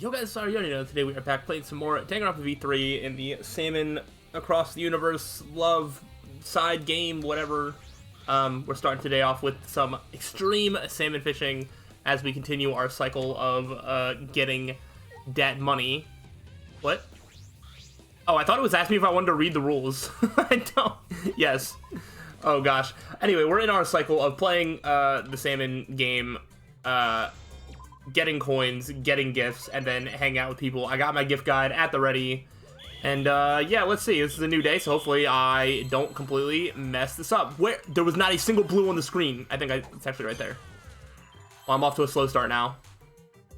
Yo guys, sorry you already know, today we are back playing some more Danganronpa V3 in the Salmon Across the Universe Love side game, whatever. We're starting today off with some extreme salmon fishing as we continue our cycle of getting that money. What? Oh, I thought it was asking me if I wanted to read the rules. I don't. Yes. Oh gosh. Anyway, we're in our cycle of playing the salmon game, getting coins, getting gifts, and then hang out with people. I got my gift guide at the ready. And yeah, let's see. This is a new day, so hopefully I don't completely mess this up. Where there was not a single blue on the screen. I think it's actually right there. Well, I'm off to a slow start now.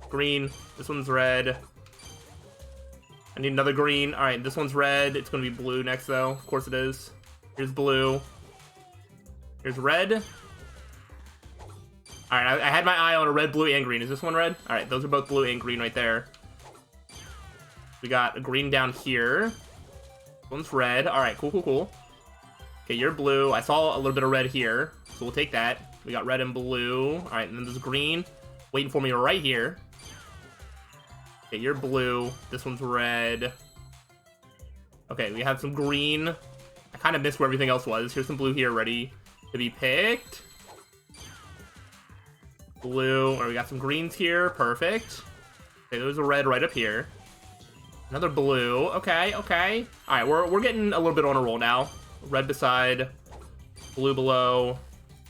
Green. This one's red. I need another green. All right, this one's red. It's going to be blue next, though. Of course it is. Here's blue. Here's red. All right, I had my eye on a red, blue, and green. Is this one red? All right, those are both blue and green right there. We got a green down here. This one's red. All right, cool, cool, cool. Okay, you're blue. I saw a little bit of red here, so we'll take that. We got red and blue. All right, and then there's green waiting for me right here. Okay, you're blue. This one's red. Okay, we have some green. I kind of missed where everything else was. Here's some blue here ready to be picked. Blue. Or we got some greens here. Perfect. Okay, there's a red right up here. Another blue. Okay, okay. All right, we're getting a little bit on a roll now. Red beside, blue below.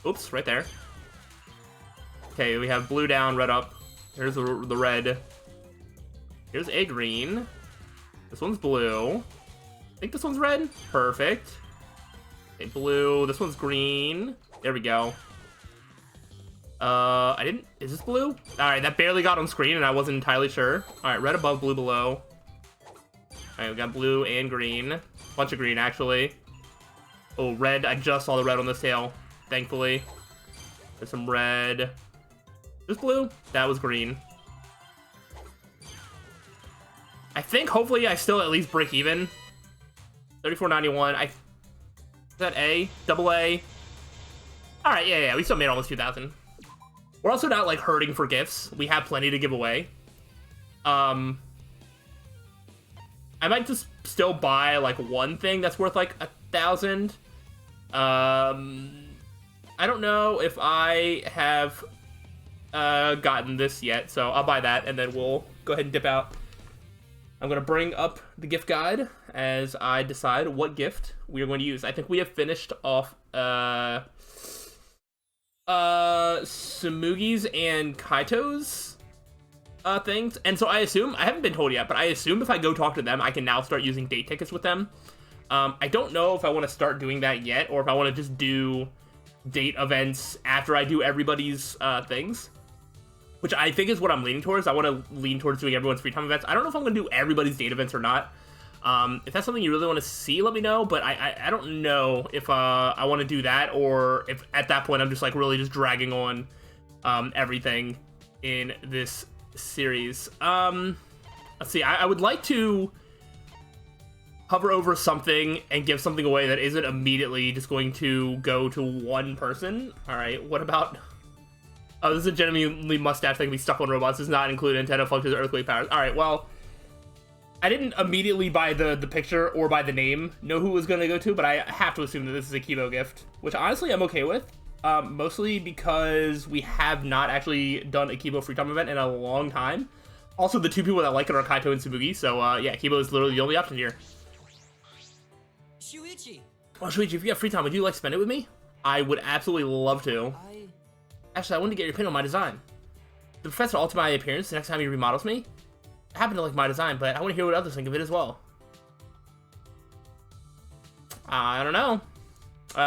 Oops, right there. Okay, we have blue down, red up. Here's the red. Here's a green. This one's blue. I think this one's red. Perfect. Okay, blue. This one's green. There we go. Is this blue? Alright, that barely got on screen and I wasn't entirely sure. Alright, red above, blue below. Alright, we got blue and green. Bunch of green, actually. Oh, red. I just saw the red on this tail, thankfully. There's some red. This blue? That was green. I think, hopefully, I still at least break even. 34.91. Is that A? Double A? Alright, yeah, we still made almost 2,000. We're also not, like, hurting for gifts. We have plenty to give away. I might just still buy, like, one thing that's worth, like, 1,000. I don't know if I have gotten this yet, so I'll buy that, and then we'll go ahead and dip out. I'm going to bring up the gift guide as I decide what gift we are going to use. I think we have finished off Sumugi's and Kaito's things. And so I assume, I haven't been told yet, but I assume if I go talk to them, I can now start using date tickets with them. I don't know if I want to start doing that yet, or if I want to just do date events after I do everybody's things. Which I think is what I'm leaning towards. I want to lean towards doing everyone's free time events. I don't know if I'm going to do everybody's date events or not. If that's something you really want to see, let me know. But I don't know if I want to do that, or if at that point I'm just like really just dragging on everything in this series. Let's see. I would like to hover over something and give something away that isn't immediately just going to go to one person. All right. What about... Oh, this is a genuinely mustache thing. We stuck on robots. Does not include antenna functions or earthquake powers. All right, well, I didn't immediately buy the picture or by the name know who it was going to go to, but I have to assume that this is a Kibo gift, which honestly I'm okay with. Mostly because we have not actually done a Kibo free time event in a long time. Also, the two people that like it are Kaito and Tsumugi, so yeah, Kibo is literally the only option here. Shuichi. Well, Shuichi, if you have free time, would you like to spend it with me? I would absolutely love to. Actually, I wanted to get your opinion on my design. The professor altered my appearance the next time he remodels me. I happen to like my design, but I want to hear what others think of it as well. I don't know.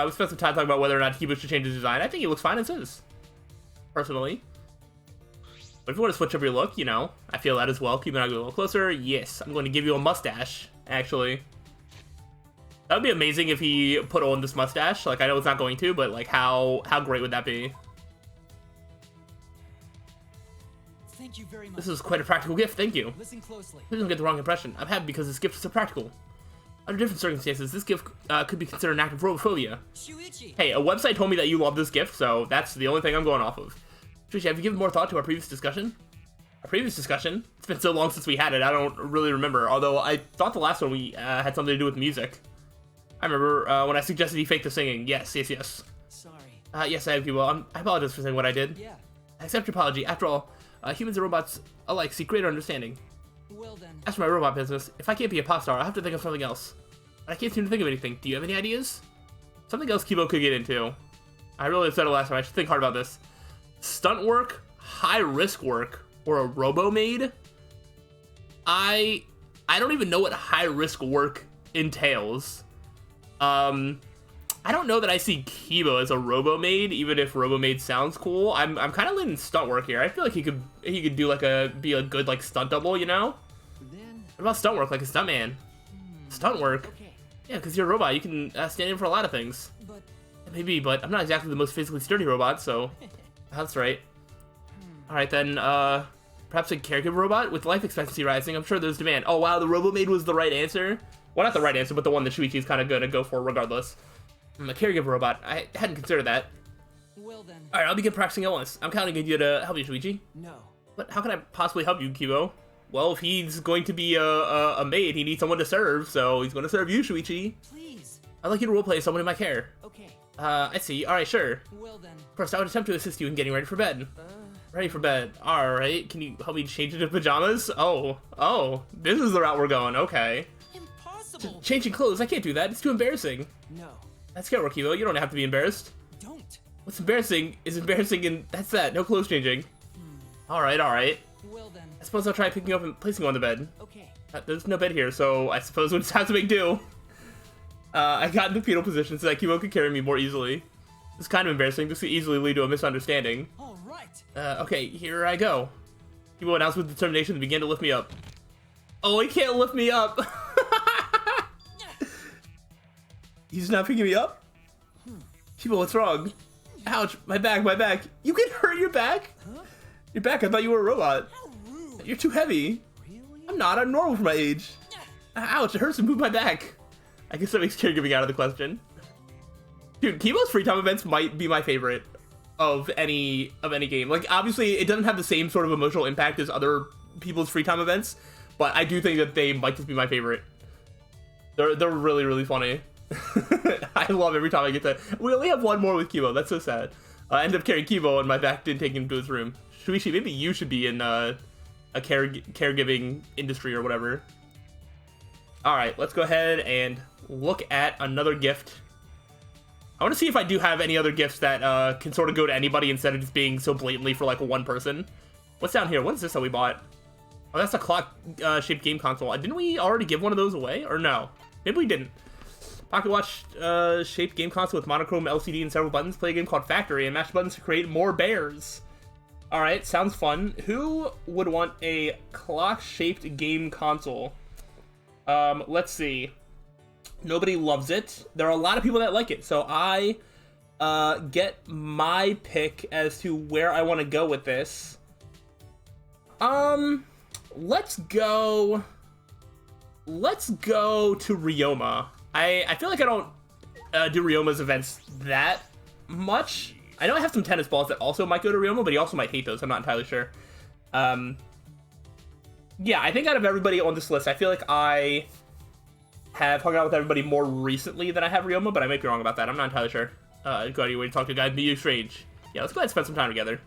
We spent some time talking about whether or not Kibo should change his design. I think he looks fine as is, personally. But if you want to switch up your look, you know, I feel that as well. Keep an eye a little closer. Yes, I'm going to give you a mustache, actually. That would be amazing if he put on this mustache. Like, I know it's not going to, but, like, how great would that be? Thank you very much. This is quite a practical gift, thank you. Listen closely. Please don't get the wrong impression. I'm happy because this gift is so practical. Under different circumstances, this gift could be considered an act of robophobia. Shuichi. Hey, a website told me that you love this gift, so that's the only thing I'm going off of. Trisha, have you given more thought to our previous discussion? our previous discussion. It's been so long since we had it, I don't really remember. Although I thought the last one we had something to do with music. I remember when I suggested he fake the singing. Yes. Sorry. Yes, I have you. Well, I apologize for saying what I did. Yeah. I accept your apology. After all, humans and robots alike seek greater understanding. Well then. As for my robot business, if I can't be a pop star, I'll have to think of something else. But I can't seem to think of anything. Do you have any ideas? Something else Kibo could get into. I really said it last time. I should think hard about this. Stunt work, high risk work, or a robo maid. I don't even know what high risk work entails. I don't know that I see Kibo as a robo maid, even if robo maid sounds cool. I'm kind of leaning stunt work here. I feel like he could do like be a good like stunt double, you know? Then. What about stunt work, like a stuntman? Stunt work. Okay. Yeah, because you're a robot. You can stand in for a lot of things. But. Maybe, but I'm not exactly the most physically sturdy robot, so that's right. All right then. Perhaps a caregiver robot with life expectancy rising. I'm sure there's demand. Oh wow, the robo maid was the right answer. Well, not the right answer, but the one that Shuichi's kind of gonna go for regardless. I'm a caregiver robot. I hadn't considered that. Well then. All right, I'll begin practicing at once. I'm counting on you to help you, Shuichi. No. But how can I possibly help you, Kibo? Well, if he's going to be a maid, he needs someone to serve, so he's going to serve you, Shuichi. Please. I'd like you to roleplay someone in my care. Okay. I see. All right, sure. Well then. First, I would attempt to assist you in getting ready for bed. Ready for bed. All right. Can you help me change into pajamas? Oh, this is the route we're going. Okay. Impossible. Changing clothes. I can't do that. It's too embarrassing. No. That's care work, Kibo. You don't have to be embarrassed. Don't. What's embarrassing is embarrassing, and that's that. No clothes changing. All right. Well then. I suppose I'll try picking you up and placing you on the bed. Okay. There's no bed here, so I suppose we'll just have to make do. I got in the fetal position so that Kibo could carry me more easily. It's kind of embarrassing. This could easily lead to a misunderstanding. All right. Okay, here I go. Kibo announced with determination to begin to lift me up. Oh, he can't lift me up. He's not picking me up? Kibo, what's wrong? Ouch, my back. You can hurt your back? Huh? Your back, I thought you were a robot. How rude. You're too heavy. Really? I'm not, I'm normal for my age. Ouch, it hurts to move my back. I guess that makes caregiving out of the question. Dude, Kibo's free time events might be my favorite of any game. Like, obviously, it doesn't have the same sort of emotional impact as other people's free time events, but I do think that they might just be my favorite. They're really, really funny. I love every time I get that. We only have one more with Kibo. That's so sad. I ended up carrying Kibo, and my back didn't take him to his room. Shuichi, maybe you should be in a caregiving industry or whatever. All right, let's go ahead and look at another gift. I want to see if I do have any other gifts that can sort of go to anybody instead of just being so blatantly for like one person. What's down here? What is this that we bought? Oh, that's a clock-shaped game console. Didn't we already give one of those away? Or no? Maybe we didn't. Pocket watch shaped game console with monochrome LCD and several buttons. Play a game called Factory and mash buttons to create more bears. Alright, sounds fun. Who would want a clock-shaped game console? Let's see. Nobody loves it. There are a lot of people that like it, so I get my pick as to where I want to go with this. Let's go to Ryoma. I feel like I don't do Ryoma's events that much. I know I have some tennis balls that also might go to Ryoma, but he also might hate those. I'm not entirely sure. Yeah, I think out of everybody on this list, I feel like I have hung out with everybody more recently than I have Ryoma, but I might be wrong about that. I'm not entirely sure. Go out of your way to talk to a guy, be you strange. Yeah, let's go ahead and spend some time together.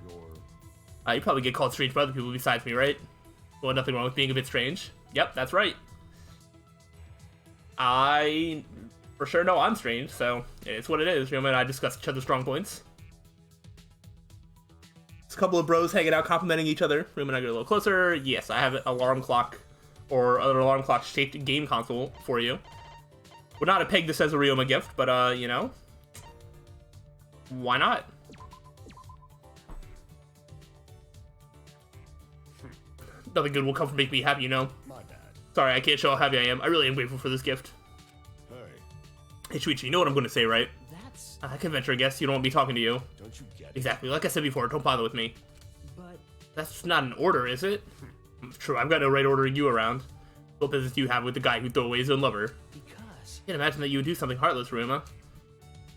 You probably get called strange by other people besides me, right? Well, nothing wrong with being a bit strange. Yep, that's right. I for sure know I'm strange, so it's what it is. Ryoma and I discuss each other's strong points. It's a couple of bros hanging out, complimenting each other. Ryoma and I get a little closer. Yes, I have an alarm clock or an alarm clock shaped game console for you. Would not have pegged this as a Ryoma gift, but you know, why not? Nothing good will come from making me happy, you know. My bad. Sorry, I can't show how happy I am. I really am grateful for this gift. Hey, Shuichi, you know what I'm going to say, right? That's... I can venture a guess you don't want me talking to you. Don't you get it? Exactly. Like I said before, don't bother with me. But... That's not an order, is it? True, I've got no right ordering you around. What business do you have with the guy who threw away his own lover? Because... Can't imagine that you would do something heartless, Ryoma.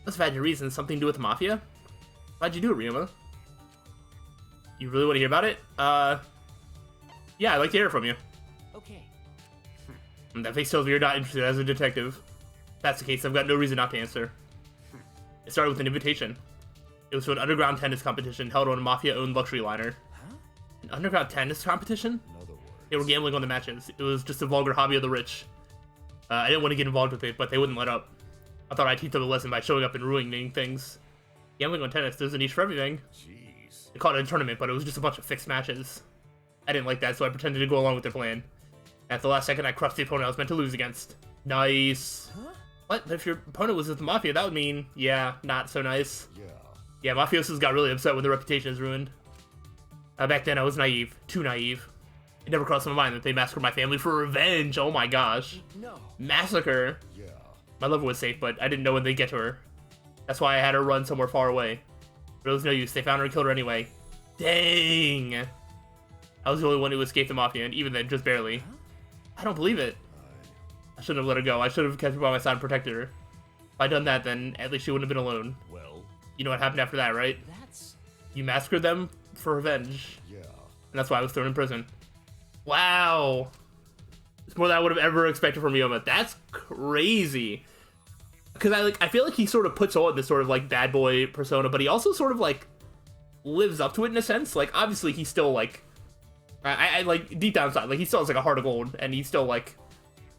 Must have had your reasons. Something to do with the Mafia? Why'd you do it, Ryoma? You really want to hear about it? Yeah, I'd like to hear from you. Okay. And that face tells me you're not interested as a detective. If that's the case, I've got no reason not to answer. It started with an invitation. It was to an underground tennis competition held on a mafia-owned luxury liner. Huh? An underground tennis competition? In other words, They were gambling on the matches. It was just a vulgar hobby of the rich. I didn't want to get involved with it, but they wouldn't let up. I thought I'd teach them a lesson by showing up and ruining things. Gambling on tennis, there's a niche for everything. jeez. They called it a tournament, but it was just a bunch of fixed matches. I didn't like that, so I pretended to go along with their plan. At the last second, I crushed the opponent I was meant to lose against. Nice. Huh? What? If your opponent was with the Mafia, that would mean, yeah, not so nice. Yeah. Yeah, Mafiosos got really upset when their reputation is ruined. Back then, I was naive. Too naive. It never crossed my mind that they massacred my family for revenge. Oh my gosh. No. Massacre. Yeah. My lover was safe, but I didn't know when they'd get to her. That's why I had her run somewhere far away. But it was no use. They found her and killed her anyway. Dang. I was the only one who escaped the Mafia, and even then, just barely. I don't believe it. I shouldn't have let her go. I should have kept her by my side and protected her. If I'd done that, then at least she wouldn't have been alone. Well, You know what happened after that, right? That's... You massacred them for revenge. yeah. And that's why I was thrown in prison. Wow. It's more than I would have ever expected from Ryoma. That's crazy. Because I feel like he sort of puts on this sort of like bad boy persona, but he also sort of like lives up to it in a sense. Like obviously he's still like I like deep down inside, like he still has like a heart of gold, and he's still like,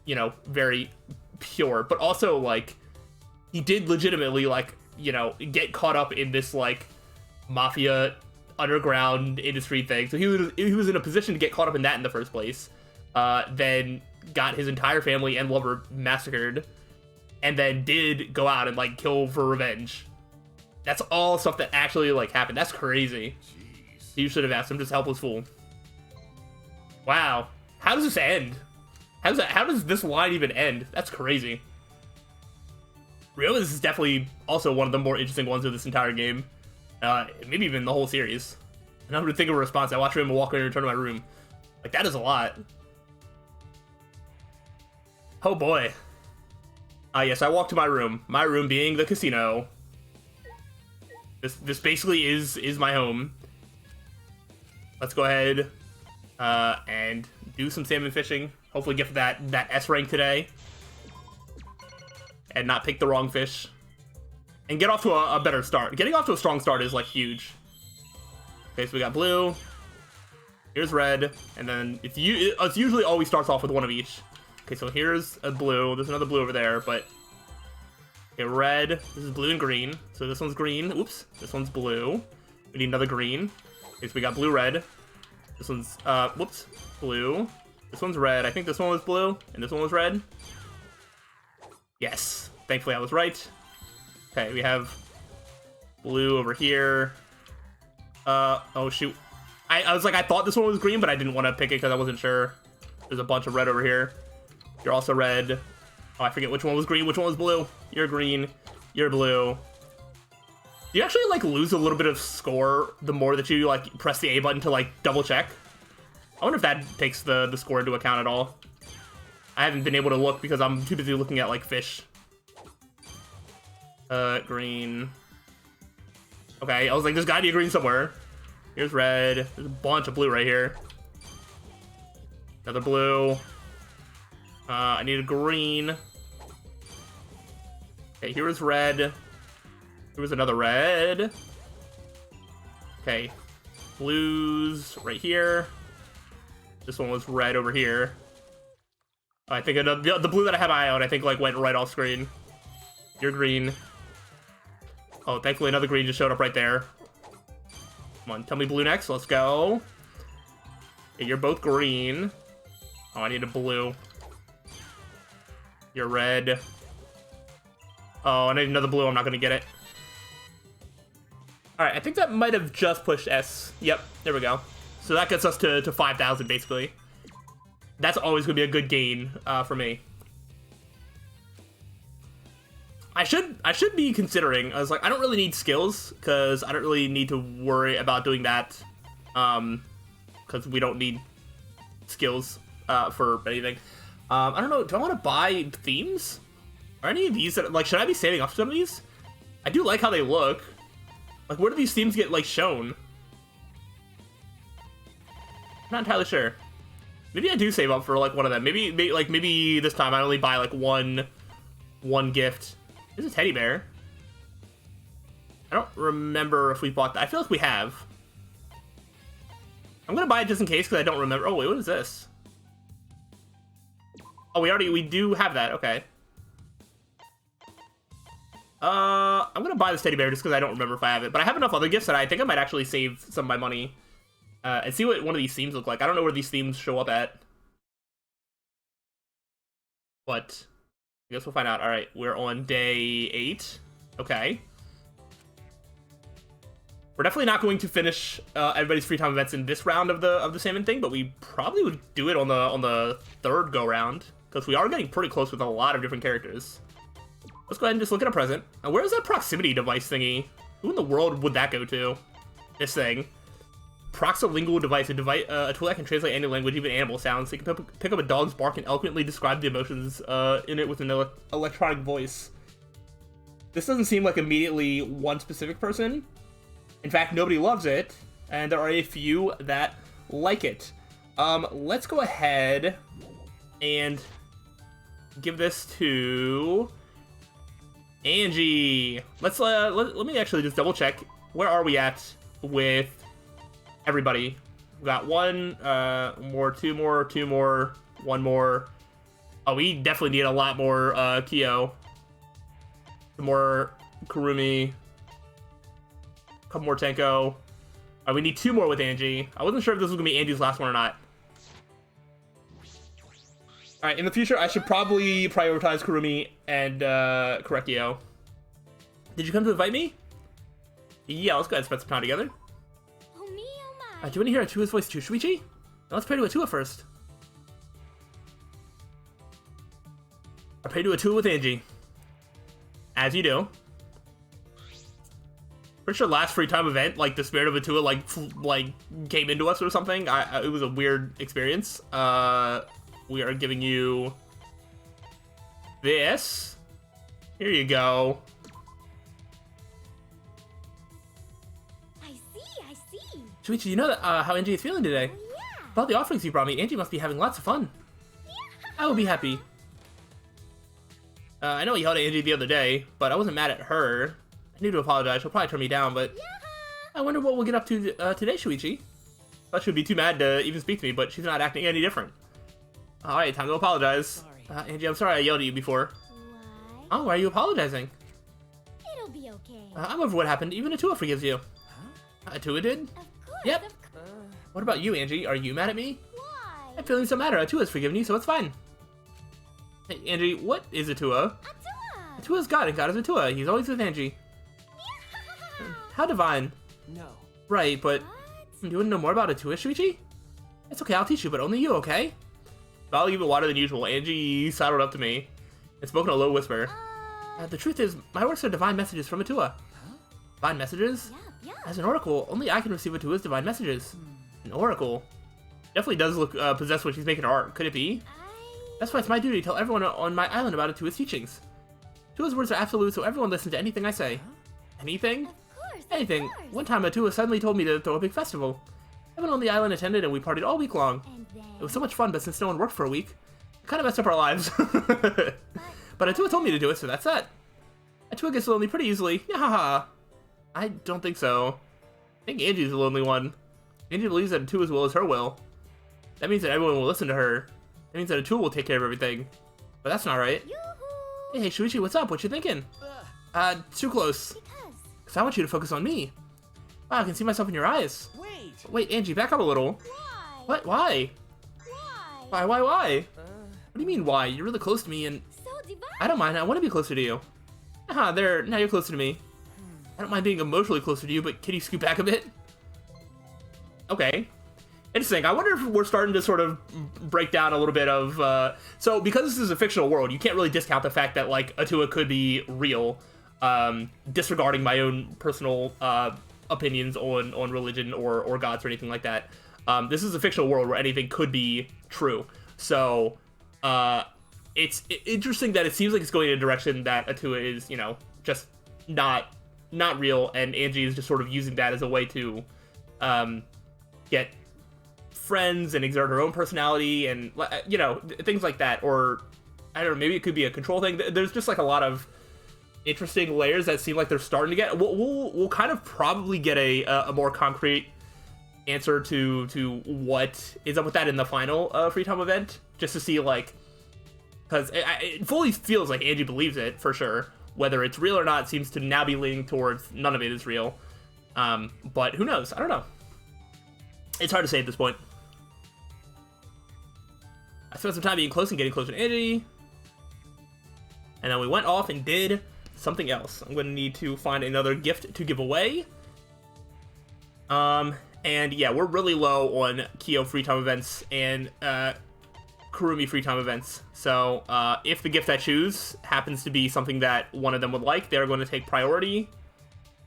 you know, very pure. But also like he did legitimately like, you know, get caught up in this like mafia underground industry thing. So he was in a position to get caught up in that in the first place. Then got his entire family and lover massacred, and then did go out and like kill for revenge. That's all stuff that actually like happened. That's crazy. Jeez. You should have asked him, just helpless fool. Wow. How does this end? How does this line even end? That's crazy. Ryoma is definitely also one of the more interesting ones of this entire game. Maybe even the whole series. And I'm gonna think of a response. I watch Ryoma walk in and return to my room. Like, that is a lot. Oh boy. Yes, I walk to my room. My room being the casino. This basically is my home. Let's go ahead and do some salmon fishing. Hopefully get that S rank today. And not pick the wrong fish. And get off to a better start. Getting off to a strong start is like huge. Okay, so we got blue. Here's red. And then it's usually always starts off with one of each. Okay, so here's a blue. There's another blue over there, but... Okay, red. This is blue and green. So this one's green. Oops. This one's blue. We need another green. Okay, so we got blue, red. This one's, whoops. Blue. This one's red. I think this one was blue, and this one was red. Yes. Thankfully, I was right. Okay, we have blue over here. Oh, shoot. I was like, I thought this one was green, but I didn't want to pick it because I wasn't sure. There's a bunch of red over here. You're also red. Oh, I forget which one was green, which one was blue. You're green. You're blue. Do you actually, like, lose a little bit of score the more that you, like, press the A button to, like, double check? I wonder if that takes the score into account at all. I haven't been able to look because I'm too busy looking at, like, fish. Green. Okay, I was like, there's gotta be a green somewhere. Here's red. There's a bunch of blue right here. Another blue. I need a green. Okay, here was red. Here was another red. Okay. Blues right here. This one was red over here. I think the blue that I have my eye on, I think, like, went right off screen. You're green. Oh, thankfully another green just showed up right there. Come on, tell me blue next. Let's go. Okay, you're both green. Oh, I need a blue. You're red. Oh, I need another blue. I'm not going to get it. Alright, I think that might have just pushed S. Yep, there we go. So that gets us to 5,000, basically. That's always going to be a good gain for me. I should be considering, I was like, I don't really need skills, because I don't really need to worry about doing that. Because we don't need skills for anything. I don't know, do I want to buy themes? Are any of these, that, like, should I be saving up some of these? I do like how they look. Like, where do these themes get, like, shown? I'm not entirely sure. Maybe I do save up for like one of them. Maybe this time I only buy like one gift. There's a teddy bear. I don't remember if we bought that. I feel like we have. I'm gonna buy it just in case because I don't remember. Oh wait, what is this? Oh, we do have that. Okay. I'm gonna buy this teddy bear just because I don't remember if I have it. But I have enough other gifts that I think I might actually save some of my money. And see what one of these themes look like. I don't know where these themes show up at. But I guess we'll find out. Alright, we're on day 8. Okay. We're definitely not going to finish everybody's free time events in this round of the salmon thing, but we probably would do it on the third go round. Because we are getting pretty close with a lot of different characters. Let's go ahead and just look at a present. And where is that proximity device thingy? Who in the world would that go to? This thing. Proxolingual device, a tool that can translate any language, even animal sounds. It can pick up a dog's bark and eloquently describe the emotions in it with an electronic voice. This doesn't seem like immediately one specific person. In fact, nobody loves it, and there are a few that like it. Let's go ahead and give this to Angie. Let me actually just double check. Where are we at with everybody? We got one more, two more, one more. Oh, we definitely need a lot more Kyo. Some more Kurumi. A couple more Tenko. We need 2 more with Angie. I wasn't sure if this was gonna be Angie's last one or not. Alright, in the future, I should probably prioritize Kurumi and Korekio. Did you come to invite me? Yeah, let's go ahead and spend some time together. Oh me, oh my. Do you want to hear Atua's voice too, Shuichi? Now let's pray to Atua first. I pray to Atua with Angie. As you do. Pretty sure last free time event, like the spirit of Atua, like came into us or something. It was a weird experience. We are giving you this. Here you go. I see. Shuichi, you know that, how Angie is feeling today? Oh, yeah. With all the offerings you brought me, Angie must be having lots of fun. I will be happy. I know you yelled at Angie the other day, but I wasn't mad at her. I need to apologize. She'll probably turn me down, but I wonder what we'll get up to today, Shuichi. Thought she'd be too mad to even speak to me, but she's not acting any different. Alright, time to apologize. Sorry. Angie, I'm sorry I yelled at you before. Why? Oh, why are you apologizing? It'll be okay. I'm over what happened. Even Atua forgives you. Atua did? Of course. Yep. Of course. What about you, Angie? Are you mad at me? Why? My feelings don't matter. Atua's forgiven you, so it's fine. Hey, Angie, what is Atua? Atua. Atua's God, and God is Atua. He's always with Angie. How divine. No. Right, but What? you want to know more about Atua, Shuichi? It's okay, I'll teach you, but only you, okay? I'll even water than usual. Angie sidled up to me and spoke in a low whisper. The truth is, my works are divine messages from Atua. Divine messages? Yeah. As an oracle, only I can receive Atua's divine messages. An oracle? Definitely does look possessed when she's making art. Could it be? That's why it's my duty to tell everyone on my island about Atua's teachings. Atua's words are absolute, so everyone listen to anything I say. Anything? Of course. Anything. Of course. One time Atua suddenly told me to throw a big festival. Everyone on the island attended and we partied all week long. And then. It was so much fun, but since no one worked for a week, it kind of messed up our lives. But Atua told me to do it, so that's that. Atua gets lonely pretty easily. Yahaha. I don't think so. I think Angie's the lonely one. Angie believes that Atua's will is her will. That means that everyone will listen to her. That means that Atua will take care of everything. But that's not right. Yoo-hoo. Hey, Shuichi, what's up? What you thinking? Too close. Because I want you to focus on me. Wow, I can see myself in your eyes. Wait. Wait, Angie, back up a little. Why? What? Why? Why? Why? What do you mean, why? You're really close to me, and So divine. I don't mind. I want to be closer to you. There. Now you're closer to me. I don't mind being emotionally closer to you, but can you scoot back a bit? Okay. Interesting. I wonder if we're starting to sort of break down a little bit of... So, because this is a fictional world, you can't really discount the fact that, like, Atua could be real, disregarding my own personal opinions on religion or gods or anything like that. This is a fictional world where anything could be true. So, it's interesting that it seems like it's going in a direction that Atua is, you know, just not real, and Angie is just sort of using that as a way to get friends and exert her own personality and, you know, things like that. Or, I don't know, maybe it could be a control thing. There's just, like, a lot of interesting layers that seem like they're starting to get. We'll kind of probably get a more concrete answer to what is up with that in the final free time event, just to see, like, because it fully feels like Angie believes it, for sure. Whether it's real or not seems to now be leaning towards none of it is real. But who knows? I don't know. It's hard to say at this point. I spent some time being close and getting closer to Angie. And then we went off and did something else. I'm going to need to find another gift to give away. And yeah, we're really low on Kyo free time events and Kurumi free time events. So if the gift I choose happens to be something that one of them would like, they're going to take priority.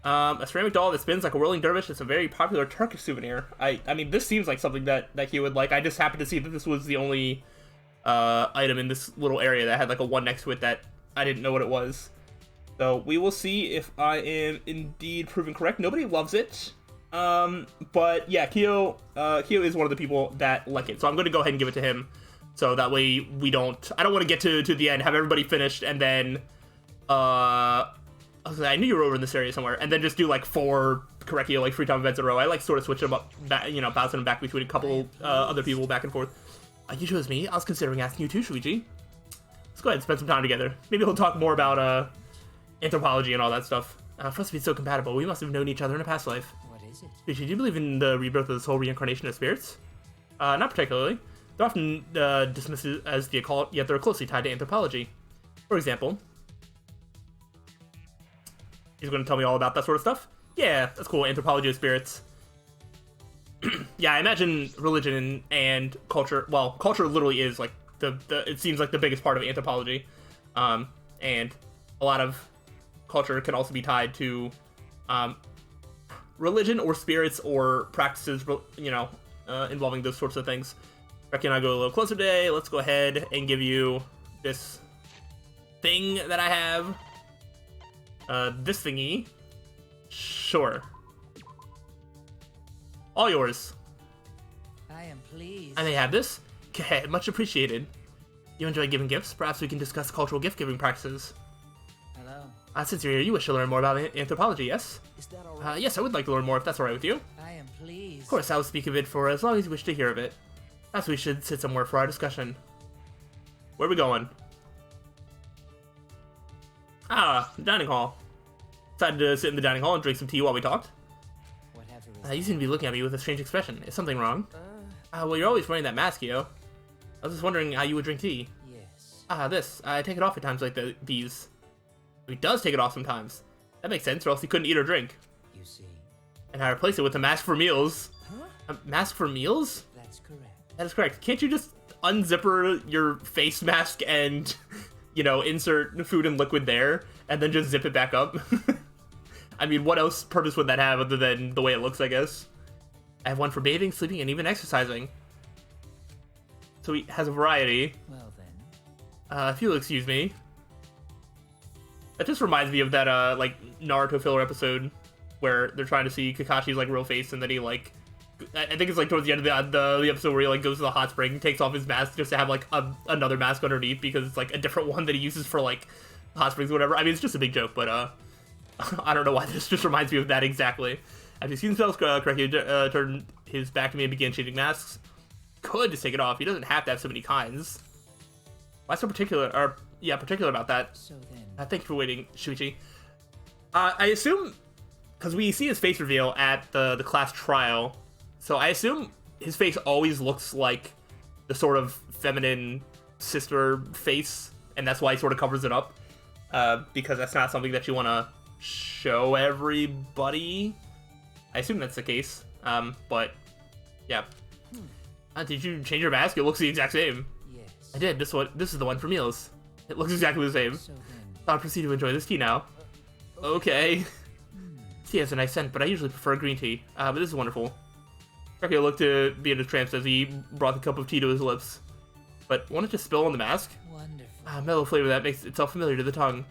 A ceramic doll that spins like a whirling dervish is a very popular Turkish souvenir. I mean, this seems like something that he would like. I just happened to see that this was the only item in this little area that had like a 1 next to it that I didn't know what it was. So we will see if I am indeed proven correct. Nobody loves it. But yeah, Kyo is one of the people that like it. So I'm going to go ahead and give it to him. So that way I don't want to get to the end, have everybody finished, and then, I knew you were over in this area somewhere, and then just do like 4 Correcchio, like free time events in a row. I like sort of switching them up, bouncing them back between a couple other people back and forth. You chose me. I was considering asking you too, Shuichi. Let's go ahead and spend some time together. Maybe we'll talk more about anthropology and all that stuff. For us to be so compatible, we must have known each other in a past life. What is it? Shuichi, do you believe in the rebirth of the soul reincarnation of spirits? Not particularly. They're often dismissed as the occult, yet they're closely tied to anthropology. For example, he's going to tell me all about that sort of stuff. Yeah, that's cool. Anthropology of spirits. Yeah, I imagine religion and culture. Well, culture literally is like it seems like the biggest part of anthropology, and a lot of culture can also be tied to religion or spirits or practices, involving those sorts of things. Becky and I go a little closer today. Let's go ahead and give you this thing that I have. This thingy. Sure. All yours. I am pleased. I may have this. Okay, much appreciated. You enjoy giving gifts? Perhaps we can discuss cultural gift-giving practices. Hello. Since you're here, you wish to learn more about anthropology, yes? Is that alright? Yes, I would like to learn more if that's alright with you. I am pleased. Of course, I will speak of it for as long as you wish to hear of it. Perhaps we should sit somewhere for our discussion. Where are we going? Dining hall. Decided to sit in the dining hall and drink some tea while we talked. Whatever is You seem to be looking at me with a strange expression. Is something wrong? Well, you're always wearing that mask, yo. I was just wondering how you would drink tea. Yes. This. I take it off at times like these. He does take it off sometimes. That makes sense, or else he couldn't eat or drink. You see. And I replace it with a mask for meals. Huh? A mask for meals? That's correct. That is correct. Can't you just unzipper your face mask and, insert food and liquid there, and then just zip it back up? I mean, what else purpose would that have other than the way it looks, I guess? I have one for bathing, sleeping, and even exercising. So he has a variety. Well then. If you'll excuse me. That just reminds me of that, Naruto filler episode where they're trying to see Kakashi's, real face, and then he, I think it's, towards the end of the episode where he, goes to the hot spring, takes off his mask just to have, another mask underneath because it's, a different one that he uses for, hot springs or whatever. I mean, it's just a big joke, but, I don't know why this just reminds me of that exactly. After he spells correctly, turned his back to me and began changing masks. Could just take it off. He doesn't have to have so many kinds. Why so particular about that? So then. Thank you for waiting, Shuichi. I assume, because we see his face reveal at the class trial, so I assume his face always looks like the sort of feminine sister face, and that's why he sort of covers it up, because that's not something that you want to show everybody. I assume that's the case, but yeah. Did you change your mask? It looks the exact same. Yes. I did. This is the one for meals. It looks exactly the same. So then. I'll proceed to enjoy this tea now. Okay. Tea has a nice scent, but I usually prefer green tea. But this is wonderful. Okay, looked to be in a trance as he brought the cup of tea to his lips. But won't it just spill on the mask? Wonderful. Mellow flavor that makes itself familiar to the tongue.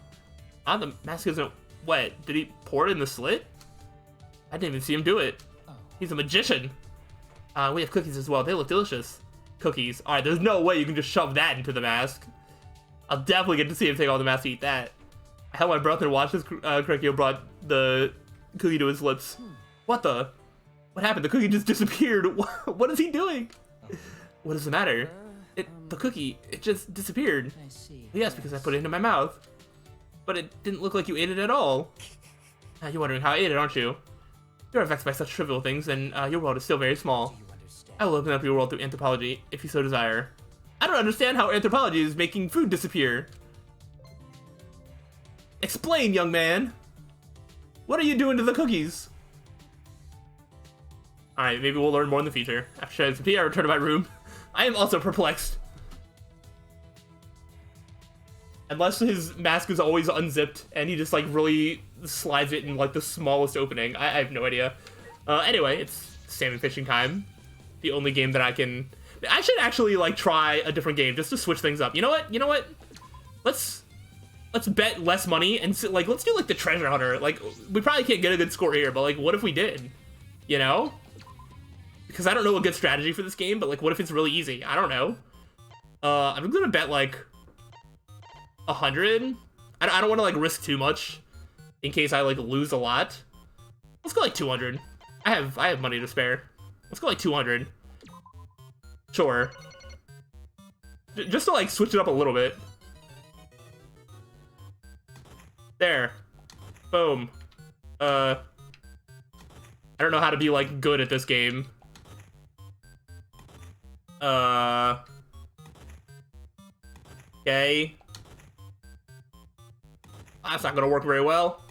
The mask isn't wet. Did he pour it in the slit? I didn't even see him do it. Oh. He's a magician. We have cookies as well. They look delicious. Cookies. Alright, there's no way you can just shove that into the mask. I'll definitely get to see him take all the mask to eat that. I held my breath and watched as Crackio brought the cookie to his lips. What the? What happened? The cookie just disappeared. What is he doing? What is the matter? The cookie, it just disappeared. I see. Yes, because I put it into my mouth. But it didn't look like you ate it at all. You're wondering how I ate it, aren't you? You're vexed by such trivial things, and your world is still very small. Do you understand? I will open up your world through anthropology, if you so desire. I don't understand how anthropology is making food disappear. Explain, young man. What are you doing to the cookies? Alright, maybe we'll learn more in the future. After shedding some pee, I return to my room. I am also perplexed. Unless his mask is always unzipped and he just like really slides it in like the smallest opening. I have no idea. Anyway, it's salmon fishing time. The only game that I should actually like try a different game just to switch things up. You know what? Let's bet less money and like let's do like the treasure hunter. Like we probably can't get a good score here, but like what if we did? You know? Because I don't know a good strategy for this game, but like what if it's really easy? I don't know. I'm gonna bet like 100. I don't want to like risk too much in case I like lose a lot. Let's go like 200. I have money to spare. Let's go like 200. Sure. Just to like switch it up a little bit. There. Boom. I don't know how to be like good at this game. Okay. That's not gonna work very well.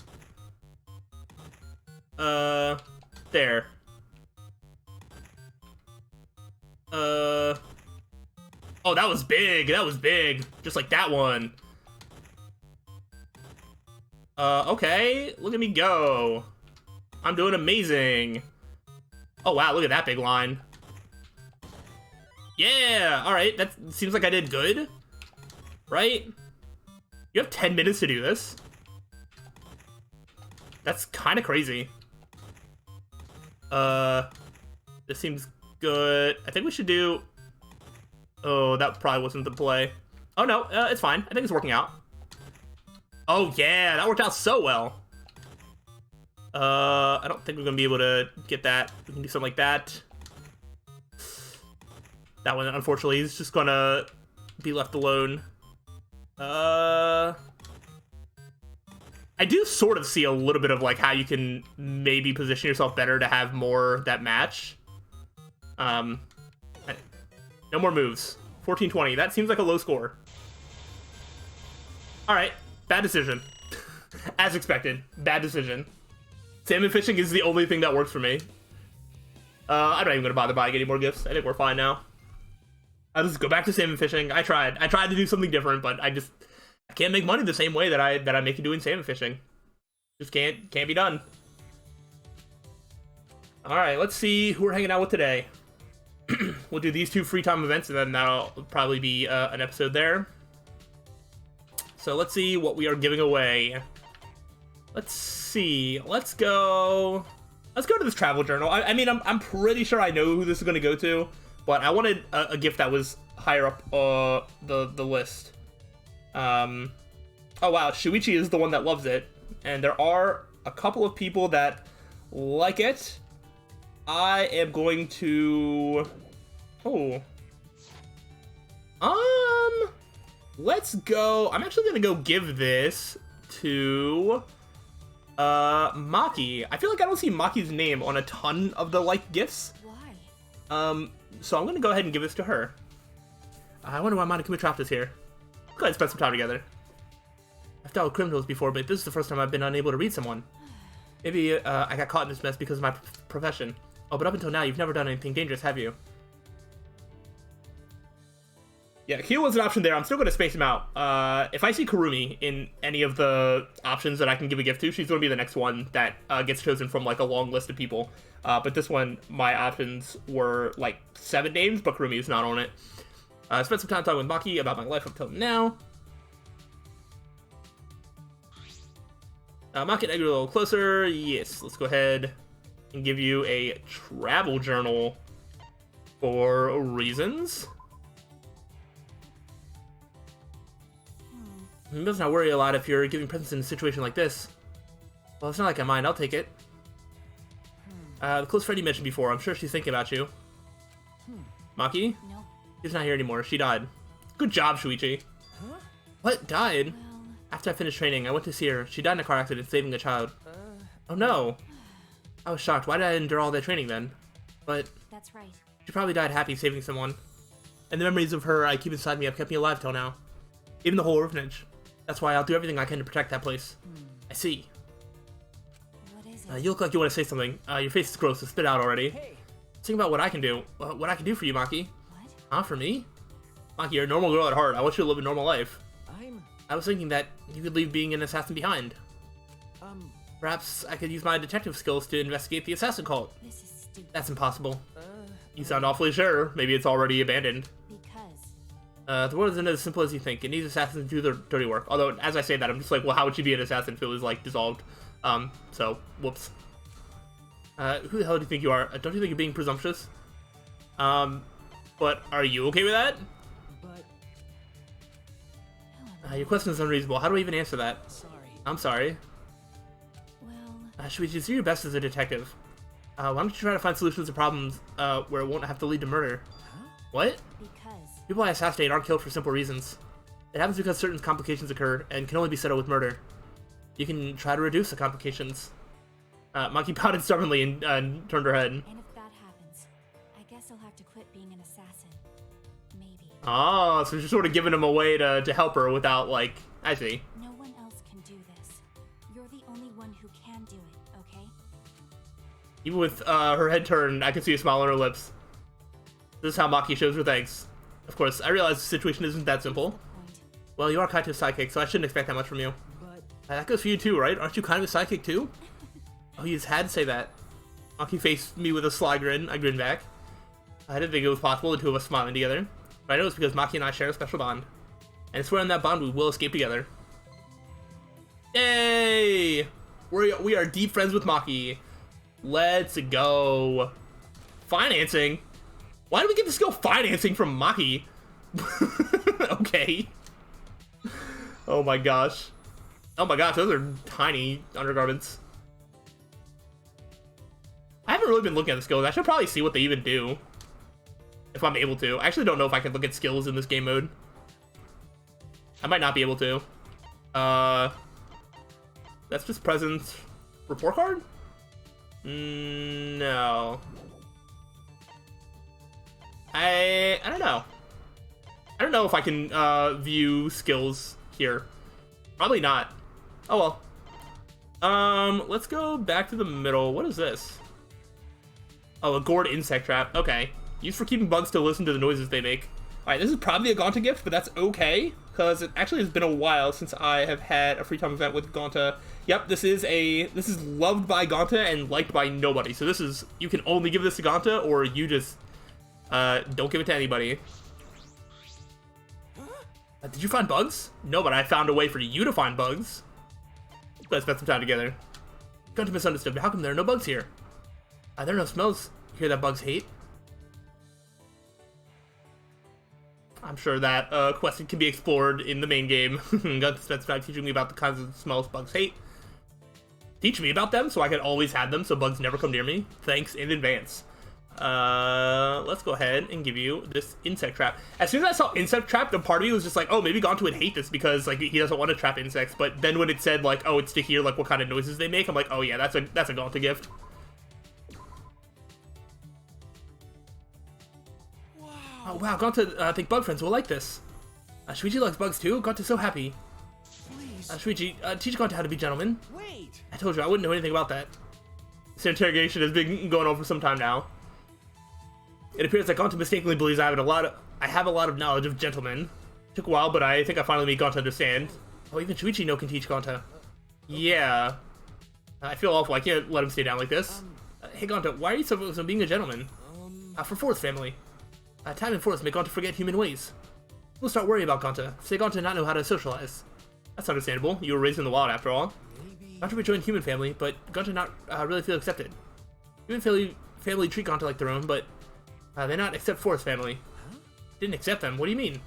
There. Oh, that was big. That was big. Just like that one. Okay. Look at me go. I'm doing amazing. Oh, wow. Look at that big line. Yeah. All right. That seems like I did good. Right? You have 10 minutes to do this. That's kind of crazy. This seems good. I think we should do... Oh, that probably wasn't the play. Oh, no. It's fine. I think it's working out. Oh, yeah. That worked out so well. I don't think we're going to be able to get that. We can do something like that. That one, unfortunately, is just going to be left alone. I do sort of see a little bit of like how you can maybe position yourself better to have more that match. No more moves. 14-20. That seems like a low score. Alright. Bad decision. As expected. Bad decision. Salmon fishing is the only thing that works for me. I'm not even going to bother buying any more gifts. I think we're fine now. I'll just go back to salmon fishing. I tried to do something different, but I can't make money the same way that I make it doing salmon fishing. Just can't be done. Alright, let's see who we're hanging out with today. We'll do these two free time events, and then that'll probably be an episode there. So let's see what we are giving away. Let's see. Let's go to this travel journal. I mean, I'm pretty sure I know who this is going to go to, but I wanted a gift that was higher up the list. Oh wow, Shuichi is the one that loves it, and there are a couple of people that like it. I am going to... let's go... I'm actually gonna go give this to... Maki. I feel like I don't see Maki's name on a ton of the like gifts. Why? So I'm gonna go ahead and give this to her. I wonder why Monokuma trapped us here. Let's go ahead and spend some time together. I've dealt with criminals before, but this is the first time I've been unable to read someone. Maybe I got caught in this mess because of my profession. Oh, but up until now, you've never done anything dangerous, have you? Yeah, Kyo was an option there. I'm still going to space him out. If I see Kurumi in any of the options that I can give a gift to, she's going to be the next one that gets chosen from like a long list of people. But this one, my options were like 7 names, but Kurumi is not on it. I spent some time talking with Maki about my life up till now. Maki and Edgar a little closer. Yes, let's go ahead and give you a travel journal. For reasons? Maybe let's not worry a lot if you're giving presents in a situation like this. Well, it's not like I mind. I'll take it. The close friend you mentioned before. I'm sure she's thinking about you. Maki? No. She's not here anymore. She died. Good job, Shuichi. Huh? What? Died? Well, After I finished training, I went to see her. She died in a car accident saving a child. Oh no. I was shocked. Why did I endure all that training then? But that's right. she probably died happy saving someone. And the memories of her I keep inside me have kept me alive till now. Even the whole orphanage. That's why I'll do everything I can to protect that place. I see. What is it? You look like you want to say something. Your face is gross, so spit out already. Hey. Think about what I can do. What I can do for you, Maki. What? Huh, for me? Maki, you're a normal girl at heart. I want you to live a normal life. I'm I was thinking that you could leave being an assassin behind. Perhaps I could use my detective skills to investigate the assassin cult. This is stupid. That's impossible. You sound awfully sure. Maybe it's already abandoned. Because The world isn't as simple as you think. It needs assassins to do their dirty work. Although, as I say that, I'm just like, well, how would she be an assassin if it was, like, dissolved? So, whoops. Who the hell do you think you are? Don't you think you're being presumptuous? But are you okay with that? but Your question is unreasonable. How do I even answer that? sorry. I'm sorry. well, Should we just do your best as a detective? Why don't you try to find solutions to problems, where it won't have to lead to murder? What? because People I assassinate aren't killed for simple reasons. It happens because certain complications occur and can only be settled with murder. You can try to reduce the complications. Maki pouted stubbornly and turned her head. and if that happens, I guess I'll have to quit being an assassin. Maybe. Oh, so she's sort of giving him a way to help her without, like, I see. No one else can do this. You're the only one who can do it, okay? Even with her head turned, I can see a smile on her lips. This is how Maki shows her thanks. Of course, I realize the situation isn't that simple. Point. Well, you are Kaito's sidekick, so I shouldn't expect that much from you. But That goes for you too, right? Aren't you kind of a sidekick too? Oh, you just had to say that. Maki faced me with a sly grin. I grinned back. I didn't think it was possible, the two of us smiling together. But I know it's because Maki and I share a special bond. And I swear on that bond we will escape together. Yay! We are deep friends with Maki. Let's go. Financing? Why did we get to skill financing from Maki? Okay. Oh my gosh. Oh my gosh, those are tiny undergarments. I haven't really been looking at the skills. I should probably see what they even do. If I'm able to. I actually don't know if I can look at skills in this game mode. I might not be able to. That's just present. Report card? No. I don't know. I don't know if I can view skills here. Probably not. Oh well. Let's go back to the middle. What is this? Oh, a gourd insect trap. Okay. Used for keeping bugs to listen to the noises they make. Alright, this is probably a Gonta gift, but that's okay, because it actually has been a while since I have had a free time event with Gonta. Yep, this is loved by Gonta and liked by nobody. So this is, you can only give this to Gonta, or you just don't give it to anybody. Did you find bugs? No, but I found a way for you to find bugs. Let's spend some time together. Gonta misunderstood, but how come there are no bugs here? There are no smells here that bugs hate. I'm sure that question can be explored in the main game. Gonta spent some time teaching me about the kinds of smells bugs hate. Teach me about them so I can always have them so bugs never come near me. Thanks in advance. Let's go ahead and give you this insect trap. As soon as I saw insect trap, the part of me was just like, oh, maybe Gonta would hate this because like he doesn't want to trap insects. But then when it said like, oh, it's to hear like what kind of noises they make, I'm like, oh yeah, that's a Gonta gift. Oh wow, Gonta, I think bug friends will like this. Shuichi likes bugs too. Gonta's so happy. please Shuichi, teach Gonta how to be gentlemen. wait. I told you I wouldn't know anything about that. This interrogation has been going on for some time now. It appears that Gonta mistakenly believes I have a lot of knowledge of gentlemen. Took a while, but I think I finally made Gonta understand. Oh, even Shuichi can teach Gonta. Yeah. I feel awful. I can't let him stay down like this. Hey Gonta, why are you so being a gentleman? For Forest family. Time in Forest make Gonta forget human ways. We'll start worrying about Gonta. Say Gonta not know how to socialize. That's understandable. You were raised in the wild after all. Gonta rejoined human family, but Gonta not really feel accepted. Human family treat Gonta like their own, but They not accept Forest family. Didn't accept them? What do you mean?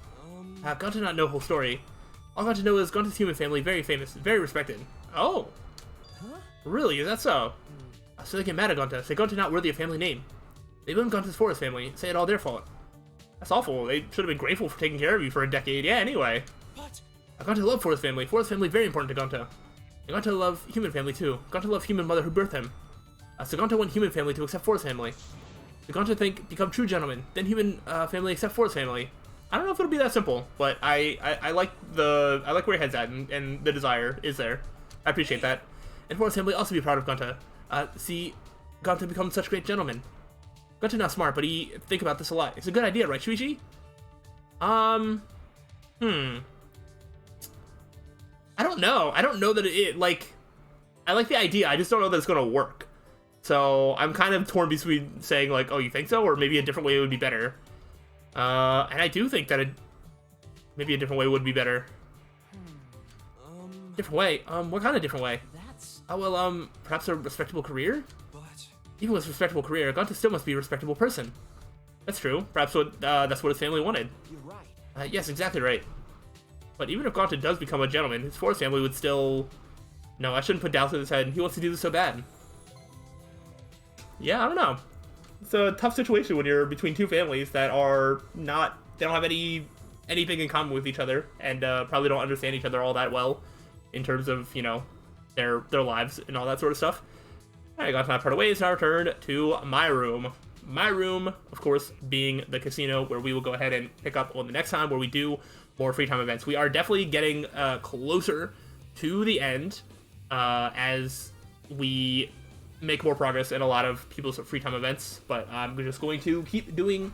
Gonta not know whole story. All Gonta know is Gonta's human family very famous, very respected. Oh. Really? Is that so? So they get mad at Gonta. Say Gonta not worthy of family name. They blame Gonta's Forest family. Say it all their fault. That's awful. They should have been grateful for taking care of you for a decade. Yeah, anyway. But Gonta love Forest family. Forest family very important to Gonta. And Gonta love human family too. Gonta love human mother who birthed him. So Gonta want human family to accept Forest family. So Gonta think become true gentlemen. Then human family accept Forest family. I don't know if it'll be that simple, but I like where your head's at, and the desire is there. I appreciate that. And Forest family also be proud of Gonta. See Gonta become such great gentlemen. Gonta not smart, but he think about this a lot. It's a good idea, right, Shuichi? I don't know. I don't know that I like the idea. I just don't know that it's gonna work. So I'm kind of torn between saying like, oh, you think so, or maybe a different way would be better. And I do think that maybe a different way would be better. Different way? What kind of different way? that's. Oh, well, perhaps a respectable career? But Even with a respectable career, Gonta still must be a respectable person. That's true. Perhaps that's what his family wanted. you're right. Yes, exactly right. But even if Gonta does become a gentleman, his Forest family would still... No, I shouldn't put doubts in his head. He wants to do this so bad. Yeah, I don't know. It's a tough situation when you're between two families that are not... They don't have anything in common with each other, and probably don't understand each other all that well in terms of, you know, their lives and all that sort of stuff. Alright, got time to part ways. Now return to my room. My room, of course, being the casino, where we will go ahead and pick up on the next time where we do more free time events. We are definitely getting closer to the end as we make more progress in a lot of people's free time events, but I'm just going to keep doing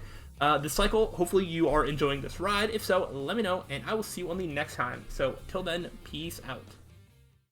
this cycle. Hopefully you are enjoying this ride. If so, let me know, and I will see you on the next time. So till then, peace out.